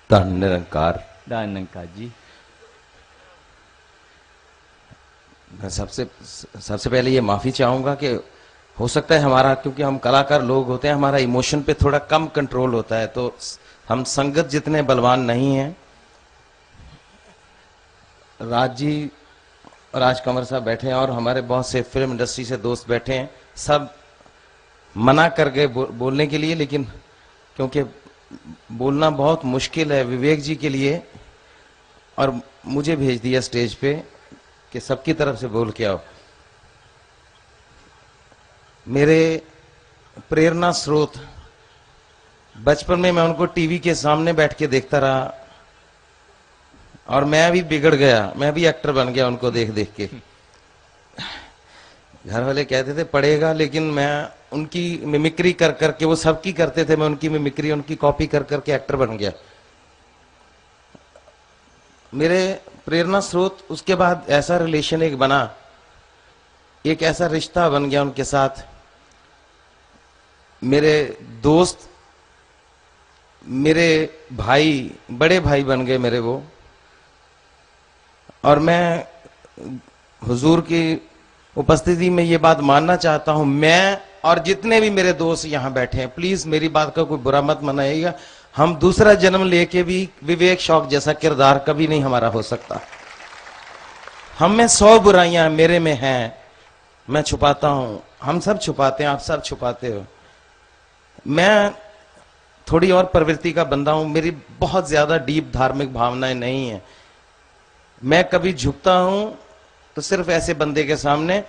धन निरंकार। धन निरंकार जी। मैं सबसे पहले ये माफी चाहूंगा कि हो सकता है हमारा, क्योंकि हम कलाकार लोग होते हैं, हमारा इमोशन पे थोड़ा कम कंट्रोल होता है, तो हम संगत जितने बलवान नहीं हैं। राज जी, राज कंवर साहब बैठे हैं और हमारे बहुत से फिल्म इंडस्ट्री से दोस्त बैठे हैं, सब मना कर गए बोलने के लिए, लेकिन क्योंकि बोलना बहुत मुश्किल है विवेक जी के लिए, और मुझे भेज दिया स्टेज पे कि सबकी तरफ से बोल के आओ। मेरे प्रेरणा स्रोत, बचपन में मैं उनको टीवी के सामने बैठ के देखता रहा और मैं भी बिगड़ गया, मैं भी एक्टर बन गया उनको देख देख के। घर वाले कहते थे पढ़ेगा, लेकिन मैं उनकी मिमिक्री कर करके, वो सबकी करते थे, मैं उनकी मिमिक्री, उनकी कॉपी कर करके एक्टर बन गया। मेरे प्रेरणा स्रोत, उसके बाद ऐसा रिलेशन एक बना, एक ऐसा रिश्ता बन गया उनके साथ। मेरे दोस्त, मेरे भाई, बड़े भाई बन गए मेरे वो। और मैं हुजूर की उपस्थिति में ये बात मानना चाहता हूं, मैं और जितने भी मेरे दोस्त यहां बैठे हैं, प्लीज मेरी बात का कोई बुरा मत मनाइएगा, हम दूसरा जन्म लेके भी विवेक शौक जैसा किरदार कभी नहीं हमारा हो सकता। हम में 100 बुराइयां मेरे में हैं, मैं छुपाता हूं, हम सब छुपाते हैं, आप सब छुपाते हो। मैं थोड़ी और प्रवृत्ति का बंदा हूं, मेरी बहुत ज्यादा डीप धार्मिक भावनाएं नहीं है। मैं कभी झुकता हूं तो सिर्फ ऐसे बंदे के सामने,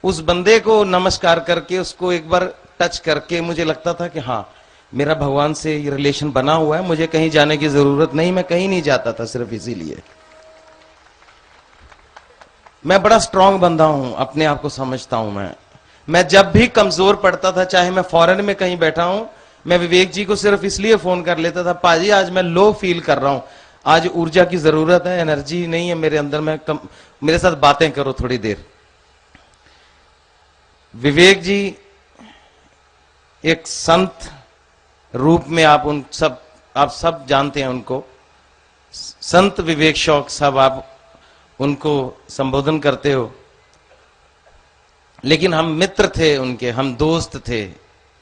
उस बंदे को नमस्कार करके, उसको एक बार टच करके मुझे लगता था कि हाँ, मेरा भगवान से ये रिलेशन बना हुआ है, मुझे कहीं जाने की जरूरत नहीं, मैं कहीं नहीं जाता था सिर्फ इसीलिए। मैं बड़ा स्ट्रांग बंदा हूं, अपने आप को समझता हूं। मैं जब भी कमजोर पड़ता था, चाहे मैं फॉरेन में कहीं बैठा हूं, मैं विवेक जी को सिर्फ इसलिए फोन कर लेता था, पाजी आज मैं लो फील कर रहा हूं, आज ऊर्जा की जरूरत है, एनर्जी नहीं है मेरे अंदर, मेरे साथ बातें करो थोड़ी देर। विवेक जी एक संत रूप में, आप सब जानते हैं उनको, संत विवेक शौक साहब आप उनको संबोधन करते हो, लेकिन हम मित्र थे उनके, हम दोस्त थे।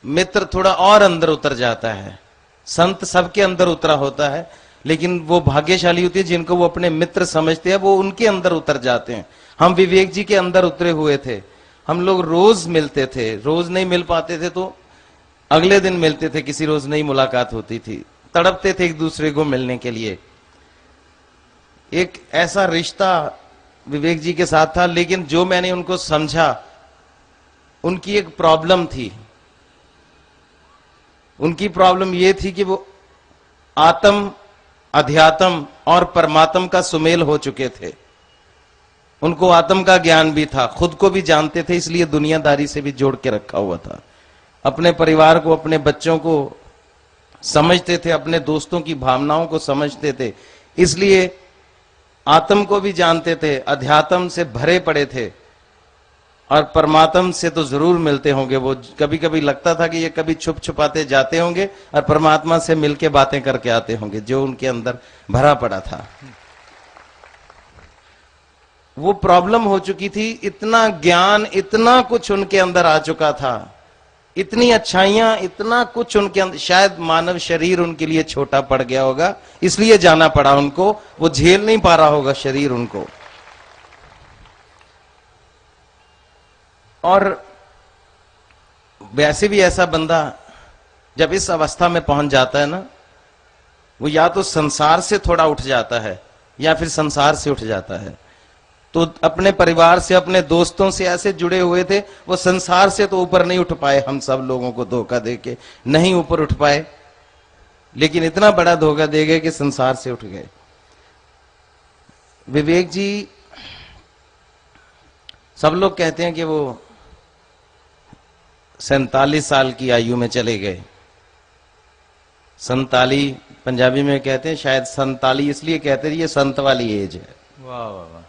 मित्र थोड़ा और अंदर उतर जाता है, संत सबके अंदर उतरा होता है, लेकिन वो भाग्यशाली होती है जिनको वो अपने मित्र समझते हैं, वो उनके अंदर उतर जाते हैं। हम विवेक जी के अंदर उतरे हुए थे, हम लोग रोज मिलते थे, रोज नहीं मिल पाते थे तो अगले दिन मिलते थे, किसी रोज नई मुलाकात होती थी, तड़पते थे एक दूसरे को मिलने के लिए। एक ऐसा रिश्ता विवेक जी के साथ था, लेकिन जो मैंने उनको समझा, उनकी एक प्रॉब्लम थी। उनकी प्रॉब्लम यह थी कि वो आत्म, अध्यात्म और परमात्म का सुमेल हो चुके थे। उनको आत्म का ज्ञान भी था, खुद को भी जानते थे, इसलिए दुनियादारी से भी जोड़ के रखा हुआ था। अपने परिवार को, अपने बच्चों को समझते थे, अपने दोस्तों की भावनाओं को समझते थे, इसलिए आत्म को भी जानते थे, अध्यात्म से भरे पड़े थे, और परमात्म से तो जरूर मिलते होंगे। वो कभी कभी लगता था कि ये कभी छुप छुपाते जाते होंगे और परमात्मा से मिलके बातें करके आते होंगे, जो उनके अंदर भरा पड़ा था। वो प्रॉब्लम हो चुकी थी, इतना ज्ञान, इतना कुछ उनके अंदर आ चुका था, इतनी अच्छाइयां, इतना कुछ उनके अंदर, शायद मानव शरीर उनके लिए छोटा पड़ गया होगा, इसलिए जाना पड़ा उनको, वो झेल नहीं पा रहा होगा शरीर उनको। और वैसे भी ऐसा बंदा जब इस अवस्था में पहुंच जाता है ना, वो या तो संसार से थोड़ा उठ जाता है या फिर संसार से उठ जाता है। तो अपने परिवार से, अपने दोस्तों से ऐसे जुड़े हुए थे, वो संसार से तो ऊपर नहीं उठ पाए, हम सब लोगों को धोखा देके नहीं ऊपर उठ पाए, लेकिन इतना बड़ा धोखा दे गए कि संसार से उठ गए। विवेक जी, सब लोग कहते हैं कि वो 47 साल की आयु में चले गए। 47 पंजाबी में कहते हैं, शायद 47 इसलिए कहते हैं ये संत वाली एज है। वाह वाह वाह,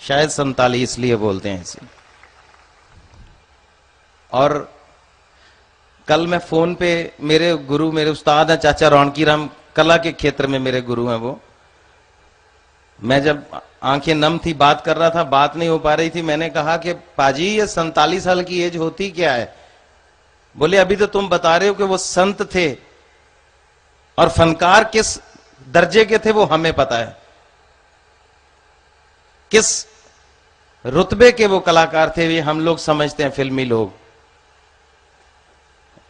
शायद 47 इसलिए बोलते हैं इसे। और कल मैं फोन पे, मेरे गुरु, मेरे उस्ताद हैं चाचा रौनकी राम कला के क्षेत्र में मेरे गुरु हैं वो। मैं जब आंखें नम थी बात कर रहा था, बात नहीं हो पा रही थी, मैंने कहा कि पाजी ये 47 साल की एज होती क्या है? बोले अभी तो तुम बता रहे हो कि वो संत थे और फनकार किस दर्जे के थे वो हमें पता है, किस रुतबे के वो कलाकार थे ये हम लोग समझते हैं, फिल्मी लोग।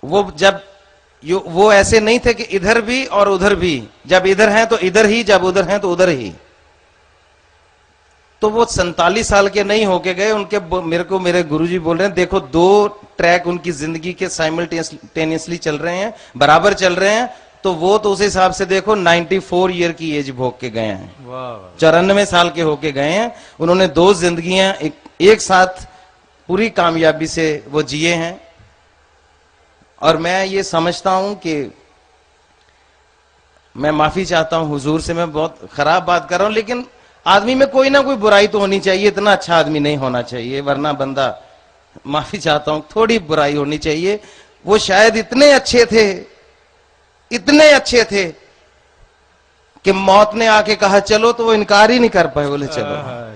वो जब वो ऐसे नहीं थे कि इधर भी और उधर भी, जब इधर हैं तो इधर ही, जब उधर हैं तो उधर ही। तो वो 47 साल के नहीं होके गए, उनके मेरे को मेरे गुरुजी बोल रहे हैं देखो 2 ट्रैक उनकी जिंदगी के साइमल्टेनियसली चल रहे हैं, बराबर चल रहे हैं। तो वो तो उस हिसाब से देखो 94 ईयर की एज भोग के गए हैं, 94 साल के होके गए हैं। उन्होंने 2 जिंदगियां एक साथ पूरी कामयाबी से वो जिए हैं। और मैं ये समझता हूं कि मैं माफी चाहता हूं हुजूर से, मैं बहुत खराब बात कर रहा हूं, लेकिन आदमी में कोई ना कोई बुराई तो होनी चाहिए, इतना अच्छा आदमी नहीं होना चाहिए, वरना बंदा, माफी चाहता हूं, थोड़ी बुराई होनी चाहिए। वो शायद इतने अच्छे थे, इतने अच्छे थे कि मौत ने आके कहा चलो तो वो इनकार ही नहीं कर पाए, बोले चलो।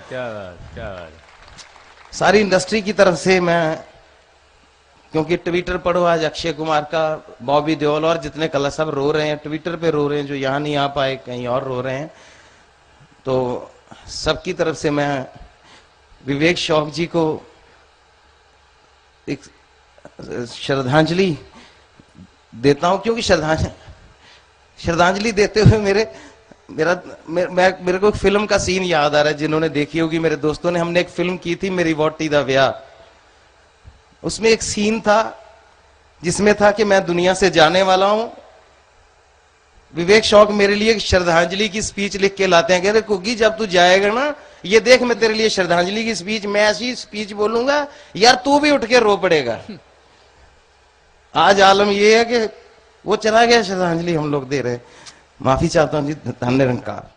क्या बात, क्या बात। सारी इंडस्ट्री की तरफ से मैं, क्योंकि ट्विटर पढ़ो आज अक्षय कुमार का, बॉबी देओल और जितने कला सब रो रहे हैं, ट्विटर पे रो रहे हैं, जो यहां नहीं आ पाए कहीं और रो रहे हैं। तो सबकी तरफ से मैं विवेक शौक जी को एक श्रद्धांजलि देता हूं, क्योंकि श्रद्धांजलि देते हुए मेरे को एक फिल्म का सीन याद आ रहा है, जिन्होंने देखी होगी मेरे दोस्तों ने। हमने एक फिल्म की थी मेरी वोटी दा ब्याह, उसमें एक सीन था जिसमें था कि मैं दुनिया से जाने वाला हूं। विवेक शौक मेरे लिए श्रद्धांजलि की स्पीच लिख के लाते हैं, कह रहे कुकी जब तू जाएगा ना, ये देख मैं तेरे लिए श्रद्धांजलि की स्पीच, मैं ऐसी स्पीच बोलूंगा यार तू भी उठ के रो पड़ेगा। आज आलम ये है कि वो चला गया, श्रद्धांजलि हम लोग दे रहे। माफी चाहता हूं जी, धन्य निरंकार।